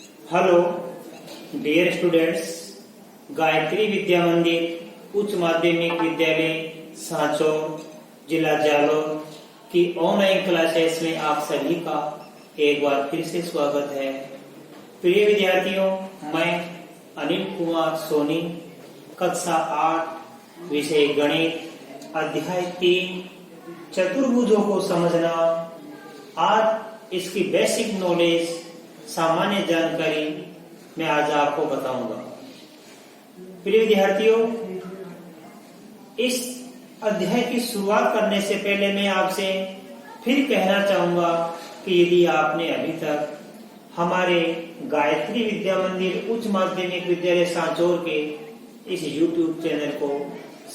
Hello dear students, Gayatri विद्या मंदिर उच्च माध्यमिक विद्यालय सांचौर जिला जालौर की ऑनलाइन क्लासेस में आप सभी का एक बार फिर से स्वागत है। प्रिय विद्यार्थियों, मैं अनिल कुमार सोनी, कक्षा 8 विषय गणित अध्याय 3 चतुर्भुजों को समझना। आज इसकी बेसिक नॉलेज सामान्य जानकारी मैं आज आपको बताऊंगा। प्रिय विद्यार्थियों, इस अध्याय की शुरुआत करने से पहले मैं आपसे फिर कहना चाहूंगा कि यदि आपने अभी तक हमारे गायत्री विद्या मंदिर उच्च माध्यमिक विद्यालय सांचौर के इस YouTube चैनल को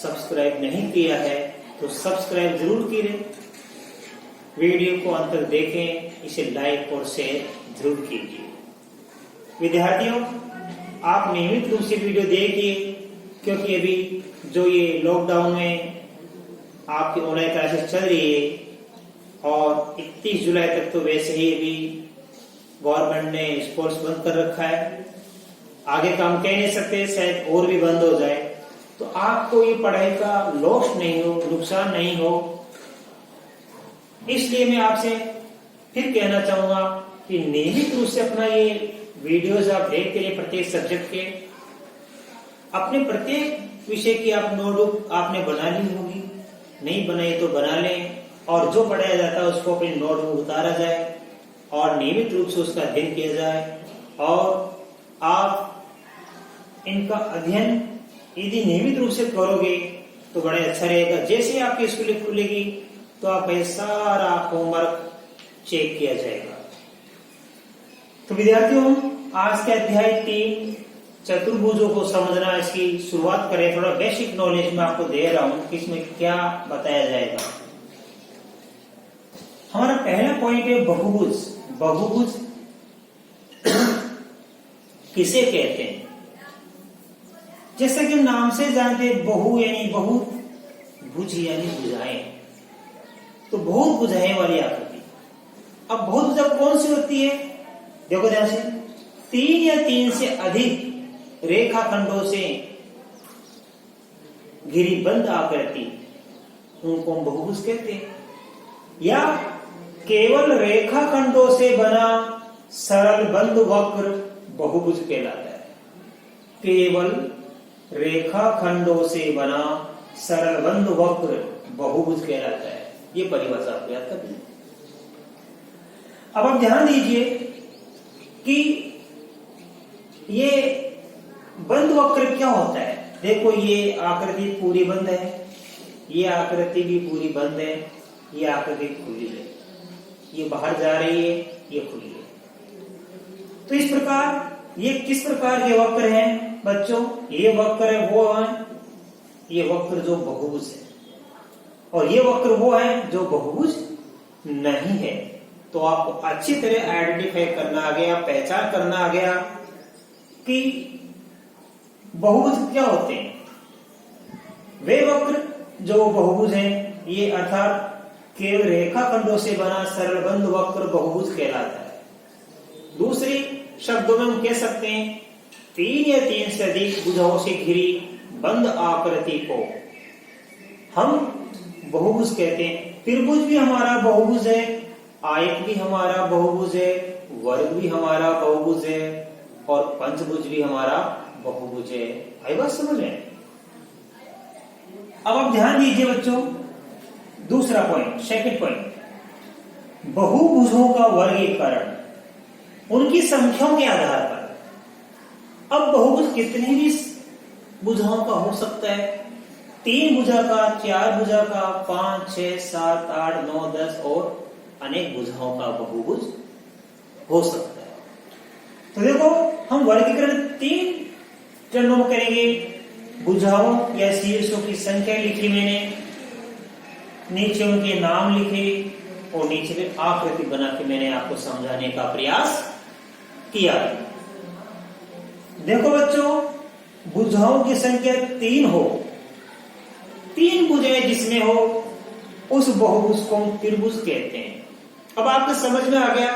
सब्सक्राइब नहीं किया है तो सब्सक्राइब जरूर कीजिए। वीडियो को अंत तक देखें, इसे लाइक और शेयर जरूर कीजिए। विद्यार्थियों, आप नियमित रूप से वीडियो देखिए, क्योंकि अभी जो ये लॉकडाउन में आपकी ऑनलाइन क्लासेस चल रही है और 31 जुलाई तक तो वैसे ही अभी गवर्नमेंट ने स्पोर्ट्स बंद कर रखा है। आगे का हम कह नहीं सकते, शायद और भी बंद हो जाए, तो आपको ये पढ़ाई का लॉस नहीं हो, नुकसान नहीं हो। इसलिए मैं आपसे फिर कहना चाहूंगा कि नियमित रूप से अपना ये वीडियोस आप देखते रहिए। प्रत्येक सब्जेक्ट के अपने प्रत्येक विषय की आप नोटबुक आपने बना ली होगी, नहीं बनाई तो बना लें, और जो पढ़ाया जाता है उसको अपनी नोटबुक उतारा जाए और नियमित रूप से उसका अध्ययन किया जाए। और आप इनका अध्ययन यदि नियमित रूप से करोगे तो बड़ा अच्छा रहेगा। जैसे आपकी स्कूल खुलेगी तो आपका सारा होमवर्क चेक किया जाएगा। तो विद्यार्थियों, आज के अध्याय 3 चतुर्भुजों को समझना, इसकी शुरुआत करें। थोड़ा बेसिक नॉलेज मैं आपको दे रहा हूं कि इसमें क्या बताया जाएगा। हमारा पहला पॉइंट है बहुभुज। बहुभुज किसे कहते हैं? जैसा कि नाम से जानते, बहु यानी बहुत, भुज यानी भुजाएं, तो बहुत भुजाएं वाली आकृति। अब बहुत भुजा कौन सी होती है? देखो ध्यान से, 3 या 3 से अधिक रेखाखंडों से घिरी बंद आकृति, उनको हम बहुभुज कहते हैं। या केवल रेखाखंडों से बना सरल बंद वक्र बहुभुज कहलाता है। केवल रेखाखंडों से बना सरल बंद वक्र बहुभुज कहलाता है। ये परिभाषा आप याद कर लीजिए। अब आप ध्यान दीजिए कि ये बंद वक्र क्या होता है। देखो, ये आकृति पूरी बंद है, ये आकृति भी पूरी बंद है, ये आकृति खुली है, ये बाहर जा रही है, ये खुली है। तो इस प्रकार ये किस प्रकार के वक्र हैं बच्चों? ये वक्र है वो है, ये वक्र जो बहुभुज है, और ये वक्र वो है जो बहुभुज नहीं है। तो आपको अच्छी तरह आइडेंटिफाई करना आ गया, पहचान करना आ गया कि बहुभुज क्या होते हैं। वे वक्र जो बहुभुज हैं, ये अर्थात केवल रेखाखंडों से बना सरल बंद वक्र बहुभुज कहलाता है। दूसरी शब्दों में हम कह सकते हैं 3 या 3 से अधिक भुजाओं से घिरी बंद आकृति को हम बहुभुज कहते हैं। त्रिभुज भी हमारा बहुभुज है, आयत भी हमारा बहुभुज है, वर्ग भी हमारा बहुभुज है, और पंचभुज भी हमारा बहुभुज है। आई बात समझ में? अब आप ध्यान दीजिए बच्चों, दूसरा पॉइंट, सेकंड पॉइंट, बहुभुजों का वर्गीकरण उनकी संख्याओं के आधार पर। अब बहुभुज कितनी भी भुजाओं का हो सकता है। 3 भुजा का, 4 भुजा का, 5, 6, 7, 8, 9, 10 और अनेक भुजाओं का बहुभुज हो सकता है। तो देखो, हम वर्गीकरण 3 चरणों में करेंगे। भुजाओं या शीर्षों की संख्या लिखी मैंने, नीचे उनके नाम लिखे, और नीचे में आकृति बना के मैंने आपको समझाने का प्रयास किया। देखो बच्चों, भुजाओं की संख्या 3 हो, 3 भुजाएं जिसमें हो, उस बहुभुज को हम त्रिभुज कहते हैं। अब आपको समझ में आ गया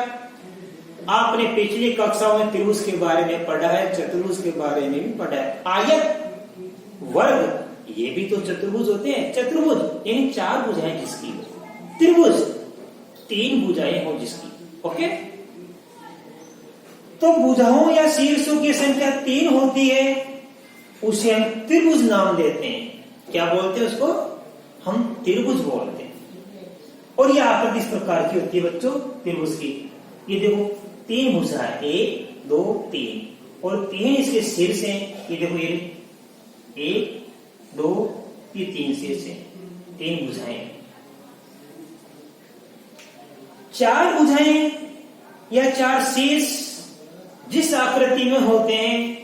आपने पिछली कक्षाओं में त्रिभुज के बारे में पढ़ा है, चतुर्भुज के बारे में भी पढ़ा है। आयत, वर्ग, ये भी तो चतुर्भुज होते हैं। चतुर्भुज यानी 4 भुजाएं जिसकी, त्रिभुज 3 भुजाएं हो जिसकी। ओके, तो भुजाओं या शीर्षों की संख्या 3 होती है, उसे हम त्रिभुज नाम देते हैं। क्या बोलते हैं उसको? हम त्रिभुज बोलते हैं। और यह आकृति इस प्रकार की होती है बच्चों त्रिभुज की। ये देखो 3 भुजाएं, 1 2 3, और 3 इसके शीर्ष हैं। ये देखो, ये 1 2 ये 3 शीर्ष हैं, 3 भुजाएं। 4 भुजाएं या 4 शीर्ष जिस आकृति में होते हैं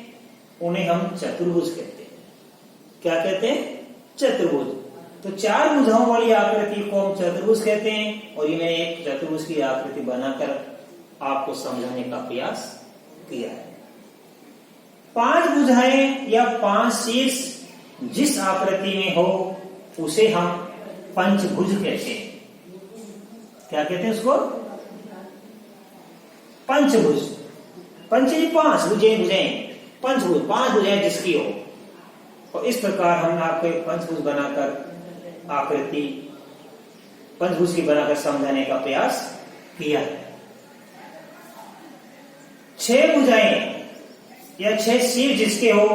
उन्हें हम चतुर्भुज कहते हैं। क्या कहते हैं? चतुर्भुज। तो 4 भुजाओं वाली आकृति को हम चतुर्भुज कहते हैं। और ये मैंने एक चतुर्भुज की आकृति बनाकर आपको समझाने का प्रयास किया है। 5 भुजाएं या 5 शीर्ष जिस आकृति में हो उसे हम पंचभुज कहते हैं। क्या कहते हैं उसको? पंचभुज। पंच 5 भुजाएं, पंचभुज, 5 भुजाएं जिसकी हो। और इस प्रकार हमने आपको एक पंचभुज बनाकर आकृति पंचभुज की बनाकर समझाने का प्रयास किया है। 6 भुजाएं या 6 शीर्ष जिसके हो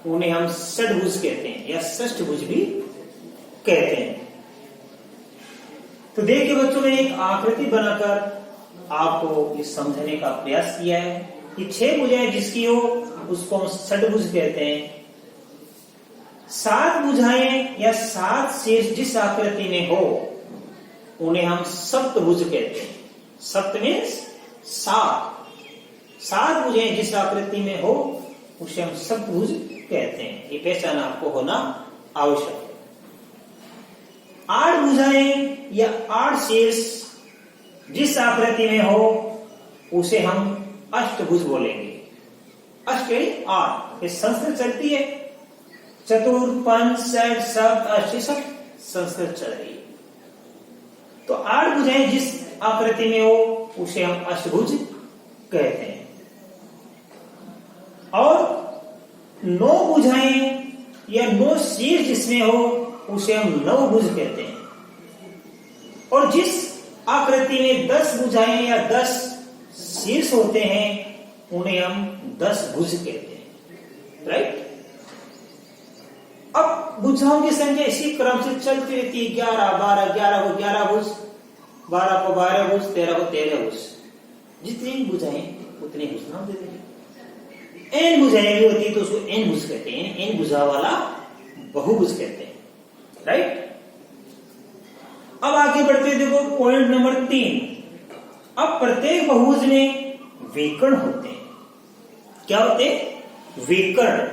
उन्हें हम षटभुज कहते हैं या षष्ठभुज भी कहते हैं। तो देखिए बच्चों, मैंने एक आकृति बनाकर आपको ये समझने का प्रयास किया है कि 6 भुजाएं जिसकी हो उसको हम षटभुज कहते हैं। 7 भुजाएं या 7 शीर्ष जिस आकृति में हो उन्हें हम सप्तभुज कहते हैं। सप्त मीन्स 7 भुजाएं जिस आकृति में हो उसे हम सप्तभुज कहते हैं। ये पहचान आपको होना आवश्यक है। 8 भुजाएं या 8 शीर्ष जिस आकृति में हो उसे हम अष्टभुज बोलेंगे। अष्ट 8, ये संस्कृत चलती है। चतुर, पंच, षट, सप्त, अष्ट, सब संस्कृत चल रही है। तो 8 भुजाएं जिस आकृति में हो उसे हम अष्टभुज कहते हैं। और 9 भुजाएं या 9 शीर्ष जिसमें हो उसे हम नवभुज कहते हैं। और जिस आकृति में 10 भुजाएं या 10 शीर्ष होते हैं उन्हें हम 10 भुज कहते हैं। राइट। अब भुजाओं की संख्या इसी क्रम से चलती रहती है। 11 12, 11 को 11 भुज, 12 को 12 भुज, 13 को 13 भुज। जितनी भुजाएं उतने भुज नाम दे देंगे। n भुजाएं भी होती है तो उसको n भुज कहते हैं। n भुजा वाला बहुभुज कहते हैं। राइट। अब आगे बढ़ते देखो पॉइंट नंबर 3। अब प्रत्येक बहुभुज में विकर्ण होते हैं। क्या होते हैं? विकर्ण।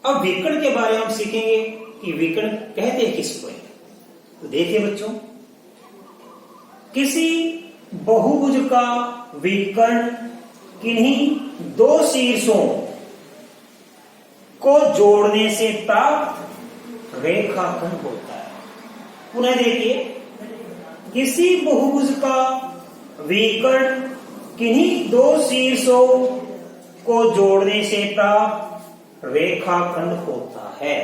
अब विकर्ण के बारे में हम सीखेंगे कि विकर्ण कहते हैं किसको। तो देखिए बच्चों, किसी बहुभुज का विकर्ण किन्हीं 2 शीर्षों को जोड़ने से प्राप्त रेखाखंड होता है। पुनः देखिए, किसी बहुभुज का विकर्ण किन्हीं 2 शीर्षों को जोड़ने से प्राप्त रेखाखंड होता है।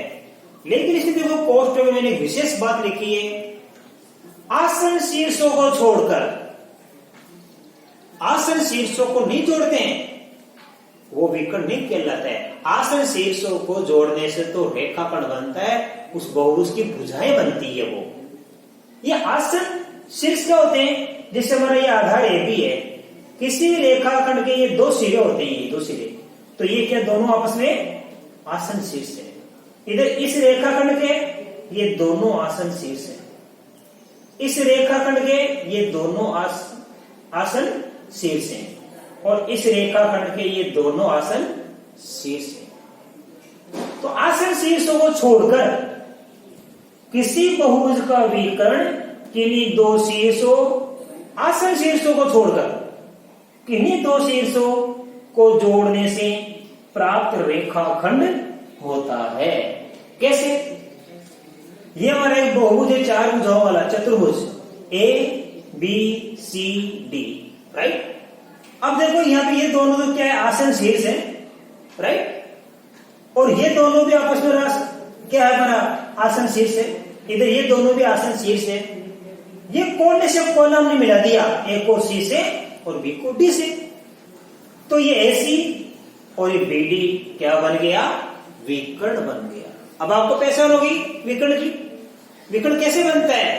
लेकिन इसमें देखो पोस्ट में मैंने विशेष बात लिखी है, आसन शीर्षों को छोड़कर। आसन शीर्षों को नहीं जोड़ते हैं वो विकर्ण नहीं कहलाता है। आसन शीर्षों को जोड़ने से तो रेखाखंड बनता है, उस बहुभुज की भुजाएं बनती है वो। ये आसन शीर्ष क्या होते हैं? जैसे हमारा ये आधार ए भी है, किसी रेखाखंड के ये 2 सिरे होते हैं, ये 2 सिरे। तो ये क्या दोनों आपस में आसन शीर्ष है। इधर इस रेखाखंड के ये दोनों आसन शीर्ष है, इस रेखाखंड के ये दोनों आसन शीर्ष है, और इस रेखाखंड के ये दोनों आसन शीर्ष है। तो आसन शीर्षों को छोड़कर किसी बहुभुज का विकर्ण किन्हीं 2 शीर्षों, आसन शीर्षों को छोड़कर किन्हीं 2 शीर्षों को जोड़ने से प्राप्त रेखाखंड होता है। कैसे? ये हमारा एक बहुभुज है, 4 भुजाओं वाला चतुर्भुज, A B C D। Right. अब देखो यहाँ पे ये दोनों तो क्या है, आसन शीर्ष है, राइट, और ये दोनों भी आपस में क्या है हमारा, आसन शीर्ष है। इधर ये दोनों भी आसन शीर्ष है। ये कोने से कोना हमने मिला दिया, ए को सी से और बी को डी से, तो ये एसी और ये बीडी क्या बन गया, विकर्ण बन गया। अब आपको पहचान होगी विकर्ण की। विकर्ण कैसे बनता है,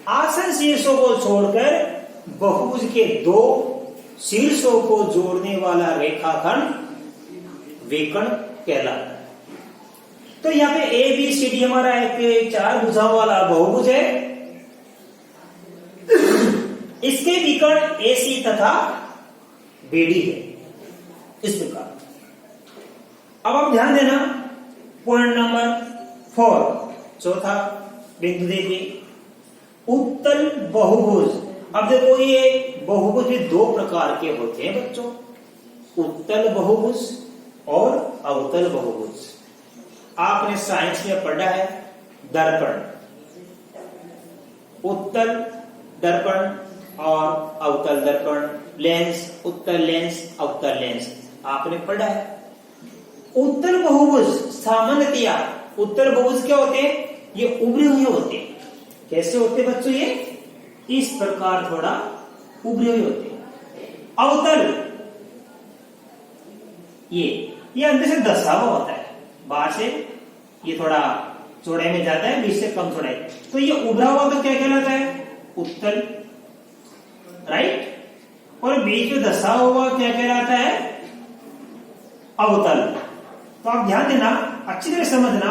आसन शीर्षों को छोड़कर बहुभुज के दो शीर्षों को जोड़ने वाला रेखाखंड विकर्ण कहलाता है। तो यहाँ पे ए बी सी डी हमारा एक 4 भुजाओं वाला बहुभुज है। इसके विकर्ण ए सी तथा बीडी है, इस प्रकार। अब आप ध्यान देना, पॉइंट नंबर 4, चौथा बिंदु देखिए, उत्तल बहुभुज। अब देखो ये बहुभुज भी 2 प्रकार के होते हैं बच्चों, उत्तल बहुभुज और अवतल बहुभुज। आपने साइंस में पढ़ा है दर्पण, उत्तल दर्पण और अवतल दर्पण, लेंस, उत्तल लेंस, अवतल लेंस, आपने पढ़ा है। उत्तल बहुभुज सामान्यतया, उत्तल बहुभुज क्या होते हैं, ये उभरे हुए होते हैं। कैसे होते हैं बच्चों, ये इस प्रकार थोड़ा उभरे हुए होते हैं। अवतल ये अंदर से धसा हुआ होता है, बाहर से ये थोड़ा चौड़ाई में जाता है, बीच से कम चौड़ाई, तो ये उभरा हुआ तो क्या कहलाता है, उत्तल, राइट, और बीच में धसा हुआ क्या कहलाता है, अवतल। तो आप ध्यान देना, अच्छी तरह समझना,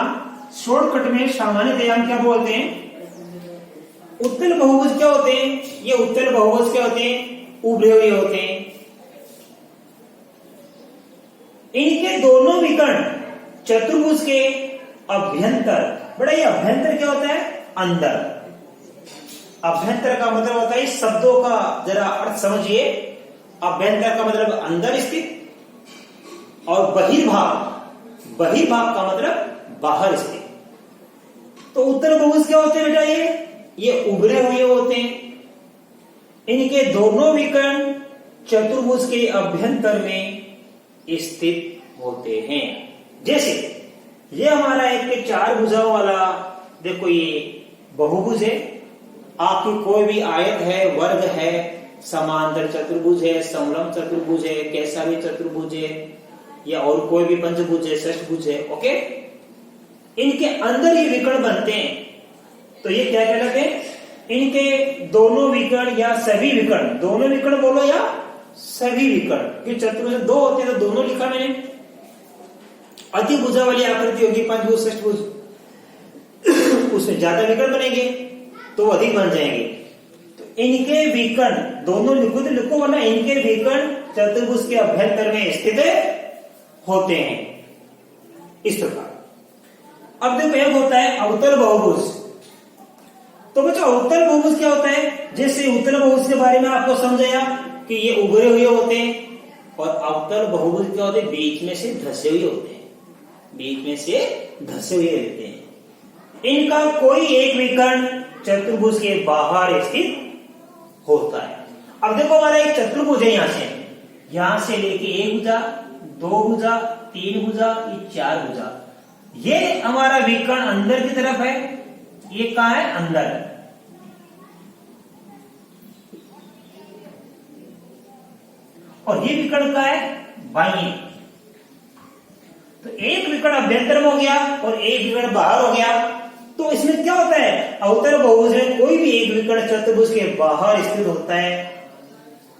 शॉर्टकट में सामान्यतया हम क्या बोलते हैं, उत्तल बहुभुज क्या होते हैं, ये उत्तल बहुभुज क्या होते हैं, उभरे हुए होते हैं। इनके दोनों विकर्ण चतुर्भुज के अभ्यंतर, बड़ा ये अभ्यंतर क्या होता है, अंदर। अभ्यंतर का मतलब होता है, इस शब्दों का जरा अर्थ समझिए। अभ्यंतर का मतलब अंदर स्थित, और बहिर्भाग, बहिर्भाग का मतलब बाहर स्थित। तो उत्तल बहुभुज क्या होते हैं बेटा, ये उभरे हुए होते हैं। इनके दोनों विकर्ण चतुर्भुज के अभ्यंतर में स्थित होते हैं। जैसे ये हमारा एक 4 भुजाओं वाला, देखो ये बहुभुज है। आपकी कोई भी आयत है, वर्ग है, समांतर चतुर्भुज है, समलंब चतुर्भुज है, कैसा भी चतुर्भुज है, या और कोई भी पंचभुज है, षष्ठभुज है, ओके। इनके अंदर ये विकर्ण बनते हैं, तो ये क्या कहलाते हैं, इनके दोनों विकर्ण या सभी विकर्ण, दोनों विकर्ण बोलो या सभी विकर्ण, क्योंकि चतुर्भुज 2 होते हैं तो दोनों लिखा मैंने। अतिभुजा वाली आकृति होगी पंचभुज षष्ठभुज, उसमें ज्यादा विकर्ण बनेंगे तो अधिक बन जाएंगे। तो इनके विकर्ण दोनों लिखो तो लिखो, वरना इनके विकर्ण चतुर्भुज के अभ्यंतर में स्थित होते हैं, इस प्रकार। अब देखो एक होता है अवतल बहुभुज। तो बच्चों अवतल बहुभुज क्या होता है, जैसे उत्तल बहुभुज के बारे में आपको समझाया कि ये उभरे हुए होते हैं, और अवतल बहुभुज क्या होते हैं, बीच में से धसे हुए होते हैं, बीच में से धसे हुए रहते हैं। इनका कोई एक विकर्ण चतुर्भुज के बाहर स्थित होता है। अब देखो हमारा एक चतुर्भुज है, यहां से लेके 1 भुजा, 2 भुजा, 3 भुजा, ये 4 भुजा, ये हमारा विकर्ण अंदर की तरफ है, ये कहां है, अंदर। और ये विकर्ण का है, बाईं। तो एक विकर्ण अभ्यंतर में हो गया और एक विकर्ण बाहर हो गया। तो इसमें क्या होता है, अवतल बहुभुज में कोई भी एक विकर्ण चतुर्भुज के बाहर स्थित होता है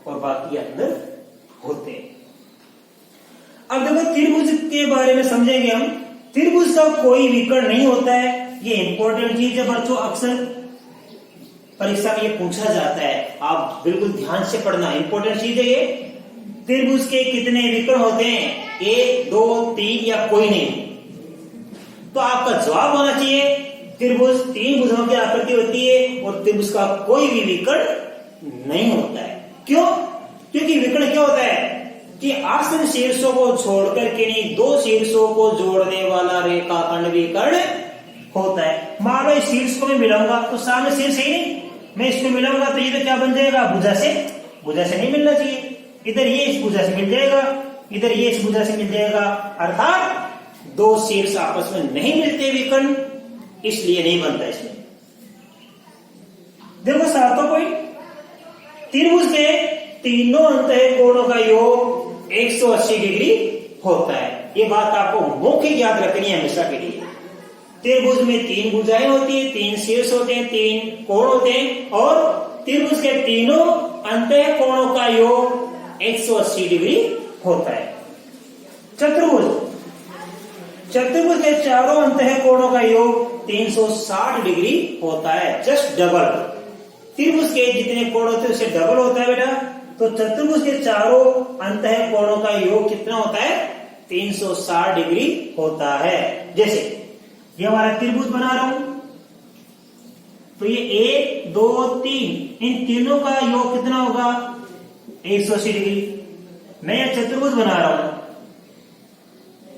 और बाकी अंदर होते हैं। अब देखो त्रिभुज के बारे में समझेंगे हम। त्रिभुज का कोई विकर्ण नहीं होता है, ये इंपॉर्टेंट चीज है बच्चों, अक्सर परीक्षा में ये पूछा जाता है, आप बिल्कुल ध्यान से पढ़ना, इंपॉर्टेंट चीज है ये। त्रिभुज के कितने विकर्ण होते हैं, 1, 2, 3 या कोई नहीं। तो आपका जवाब होना चाहिए त्रिभुज 3 भुजाओं की आकृति होती है और त्रिभुज का कोई भी विकर्ण नहीं होता है। क्यों? क्योंकि विकर्ण क्या होता है कि आसन शीर्षों को छोड़कर किन्हीं 2 शीर्षों को जोड़ने वाला रेखाखंड विकर्ण होता है। मान लो इस शीर्ष को मैं मिलाऊंगा तो सामने शीर्ष ही नहीं, मैं इसको मिलाऊंगा तो ये तो क्या बन जाएगा, भुजा से नहीं मिलना चाहिए, इधर ये इस भुजा से मिल जाएगा, इधर ये इस भुजा से मिल जाएगा, अर्थात दो शीर्ष आपस में नहीं मिलते विकर्ण, इसलिए नहीं बनता इसमें। देखो सातों पॉइंट, त्रिभुज के तीनों अंतः कोणों का योग 180 डिग्री होता है। ये बात आपको मौखिक याद रखनी है हमेशा के लिए। त्रिभुज में तीन भुजाएं होती है, तीन शीर्ष होते हैं, तीन कोण होते हैं, और त्रिभुज के तीनों अंतः कोणों का योग 180 डिग्री होता है। चतुर्भुज, चतुर्भुज के चारों अंतः कोणों का योग 360 डिग्री होता है, जस्ट डबल। त्रिभुज के जितने कोण होते हैं उससे डबल होता है बेटा। तो चतुर्भुज के चारों अंतः कोणों का योग कितना होता है? 360 डिग्री होता है। जैसे ये हमारा त्रिभुज बना रहा हूं, तो ये 1 2 3, इन तीनों का योग कितना होगा? 180 डिग्री। मैं ये चतुर्भुज बना रहा हूं,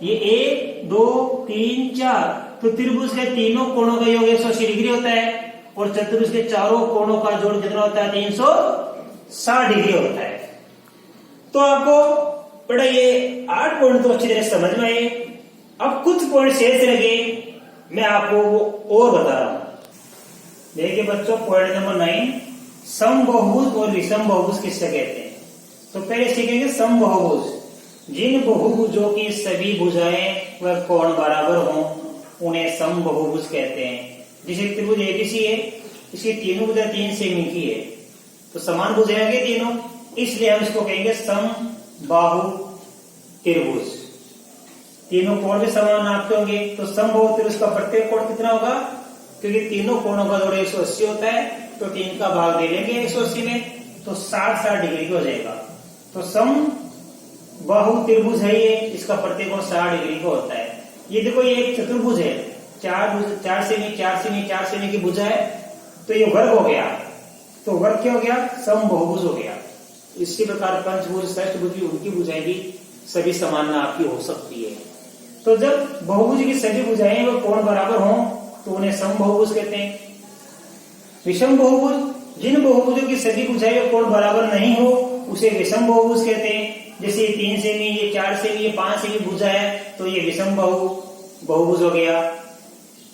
ये 1 2 3 4, तो त्रिभुज के तीनों कोणों का योग 180 डिग्री होता है, और चतुर्भुज के चारों कोणों का जोड़ कितना होता है? 360 डिग्री होता है। तो आपको बड़ा ये 8 पॉइंट तो अच्छी तरह समझ में आए। अब कुछ पॉइंट शेष रह गए, मैं आपको वो और बता रहा हूं। देखिए बच्चों, पॉइंट नंबर 9, समबाहुभुज और विषम बहुभुज किससे कहते हैं? तो पहले सीखेंगे समबाहुभुज। जिन बहुभुजों की सभी भुजाएं वह कोण बराबर हों उन्हें समबाहुभुज कहते हैं। जैसे त्रिभुज एबीसी है, इसकी तीनों भुजा 3 सेमी की है, तो समान भुजाएं तीनों, इसलिए हम इसको कहेंगे समबाहु त्रिभुज। तीनों कोण भी समान नापते होंगे, तो समबाहु त्रिभुज का प्रत्येक कोण कितना होगा? क्योंकि तीनों कोणों का जोड़ 180 होता है, तो 3 का भाग दे लेंगे 180 में, तो 60 डिग्री का हो जाएगा। तो समबाहु त्रिभुज है ये, इसका प्रत्येक कोण 60 डिग्री का होता है। ये देखो, ये एक चतुर्भुज है, 4 सेमी 4 सेमी 4 सेमी की भुजा है, तो ये वर्ग हो गया। तो वर्ग क्या हो गया? समबाहुभुज हो गया। इसी प्रकार पंचभुज षष्ठभुज भी, उनकी भुजाएं भी सभी समान नाप की हो सकती है। तो जब बहुभुज की सभी भुजाएं वो कोण बराबर हों तो उन्हें समबाहुभुज कहते हैं। विषम बहुभुज, जिन बहुभुजों की सभी भुजाएं कोण बराबर नहीं हो उसे विषम बहुभुज कहते हैं। जैसे 3 सेमी, ये 4 सेमी, ये 5 सेमी भुजा है, तो ये विषम बहुभुज हो गया।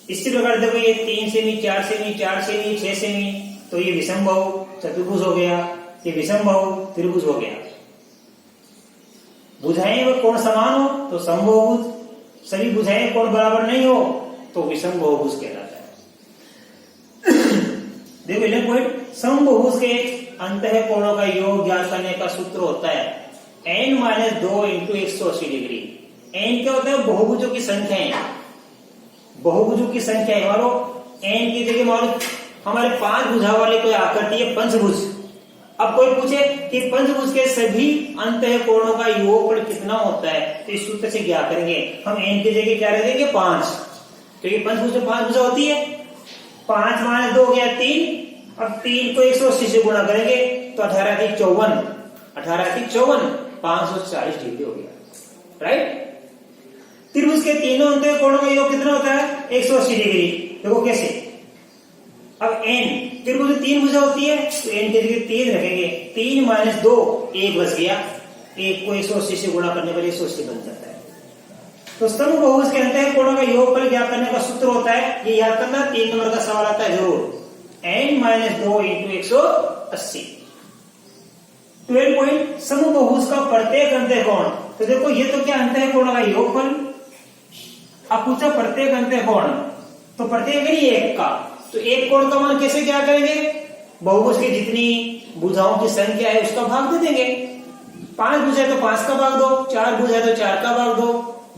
इसी प्रकार देखो, ये 3 सेमी 4 सेमी 4 सेमी 6 सेमी, तो ये विषम बहु चतुर्भुज हो गया, ये विषम बहु त्रिभुज हो गया। भुजाएं व कोण समान हो तो समबाहुभुज, सभी भुजाएं कोण बराबर नहीं हो तो विषम बहुभुज कहलाता है। देखो पहले पॉइंट, समबाहुभुज के अंतः कोणों का योग ज्ञात करने का सूत्र होता है n-2 × 180 डिग्री। n क्या होता है? बहुभुजों की संख्या है, बहुभुजों की संख्या है। मानो n की जगह मानो हमारे 5 भुजा वाले कोई आकृति है पंचभुज। अब कोई पूछे कि पंचभुज के सभी अंतः कोणों का योगफल कितना होता है, तो इस सूत्र से क्या करेंगे? हम n की जगह क्या रख देंगे? 5, क्योंकि पंचभुज में 5 भुजा होती है। 5 - 2 हो गया 3। अब 3 को 180 से गुणा करेंगे तो 18 × 54, 18 × 54 540 डिग्री हो गया, राइट। त्रिभुज के तीनों अंतः कोणों का योग कितना होता है? 180 डिग्री। देखो कैसे, अब n, त्रिभुज में 3 भुजा होती है, तो n की जगह 3 रखेंगे। 3 - 2 1 बच गया, 1 को 180 से गुणा करने पर 180 बन जाता है। तो समबाहुभुज के अंतः कोणों का योगफल ज्ञात करने का सूत्र होता है, ये याद करना, 3 नंबर का सवाल आता है जरूर, n-2 × 180। 12 पॉइंट, समबाहुभुज का प्रत्येक अंतः कोण। तो देखो, ये तो क्या अंतः कोणों का योगफल। अब पूछा प्रत्येक अंतः कोण, तो प्रत्येक नहीं एक का, तो एक कोण का मान कैसे क्या करेंगे? बहुभुज की जितनी भुजाओं की संख्या है उसका भाग दे देंगे। 5 भुजा है तो 5 का भाग दो, 4 भुजा है तो 4 का भाग दो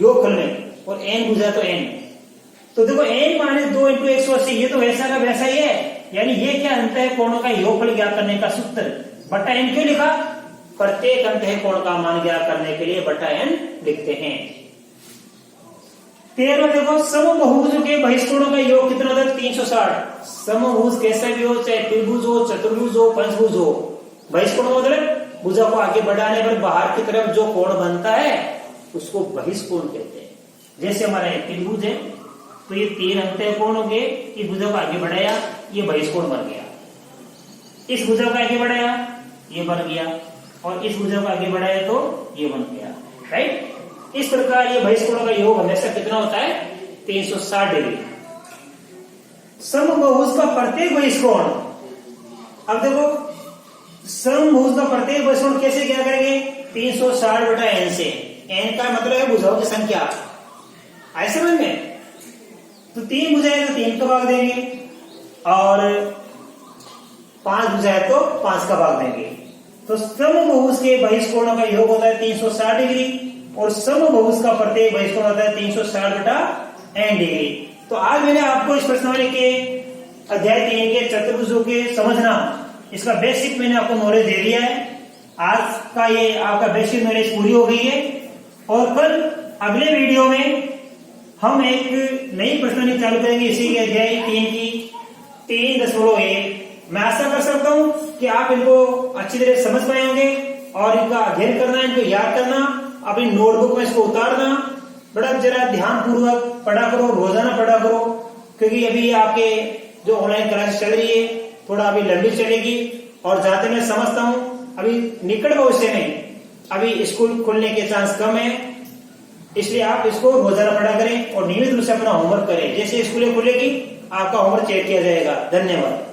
योगफल में, और n भुजा है तो n। तो देखो n-2 × 180, ये तो वैसा का वैसा ही है, यानी ये क्या अंतः कोणों का योगफल ज्ञात करने का सूत्र। बटा n क्यों लिखा? प्रत्येक अंतः कोण का मान ज्ञात करने के लिए बटा n लिखते हैं। 13 देखो, समबाहुभुज के बहिष्कोणों का योग कितना होता है? 360। समबाहुभुज कैसा भी हो, चाहे त्रिभुज हो, चतुर्भुज हो, पंचभुज हो, बहिष्कोण मतलब भुजा को आगे बढ़ाने पर बाहर की तरफ जो कोण बनता है उसको बहिष्कोण कहते हैं। जैसे हमारा त्रिभुज है, तो ये 3 अंतः कोण हो गए, इस भुजा को आगे बढ़ाया, ये बहिष्कोण बन गया। इस भुजा को आगे बढ़ाया, ये बन गया। और इस भुजा को आगे बढ़ाए तो ये बन गया, राइट। इस प्रकार ये बहिष्कोणों का योग हमेशा कितना होता है, 360 डिग्री। समबाहुज का प्रत्येक बहिष्कोण, अब देखो समबाहुज का प्रत्येक बहिष्कोण कैसे क्या करेंगे, 360/n से। n का मतलब है भुजाओं की संख्या, आए समझ में। तो 3 भुजाएं तो 3 का भाग देंगे और 5 भुजाएं तो 5 का भाग देंगे। तो समबाहुज के बहिष्कोणों का योग होता है 360 डिग्री और समबाहुज का प्रत्येक बहिष्कोण होता है 360/n डिग्री। तो आज मैंने आपको इस प्रश्नावली के अध्याय 3 के चतुर्भुजों के समझना, इसका बेसिक मैंने आपको नॉलेज दे दिया है। आज का ये आपका बेसिक नॉलेज पूरी हो गई है और कल अगले वीडियो में हम एक नई प्रश्नावली चालू करेंगे इसी के अध्याय 3 की 3.1। मैं आशा कर सकता हूं कि आप इनको अच्छी तरह से समझ पाए होंगे और इनका अध्ययन करना, इनको याद करना, अपनी नोटबुक में इसको उतारना, बड़ा जरा ध्यान पूर्वक पढ़ा करो, रोजाना पढ़ा करो, क्योंकि अभी आपके जो ऑनलाइन क्लास चल रही है थोड़ा अभी लंबी चलेगी और जहां तक मैं समझता हूं अभी निकट भविष्य में अभी स्कूल खुलने के चांस कम है, इसलिए आप इसको रोजाना पढ़ा करें और नियमित रूप से अपना होमवर्क करें। जैसे स्कूलें खुलेगी आपका होमवर्क चेक किया जाएगा। धन्यवाद।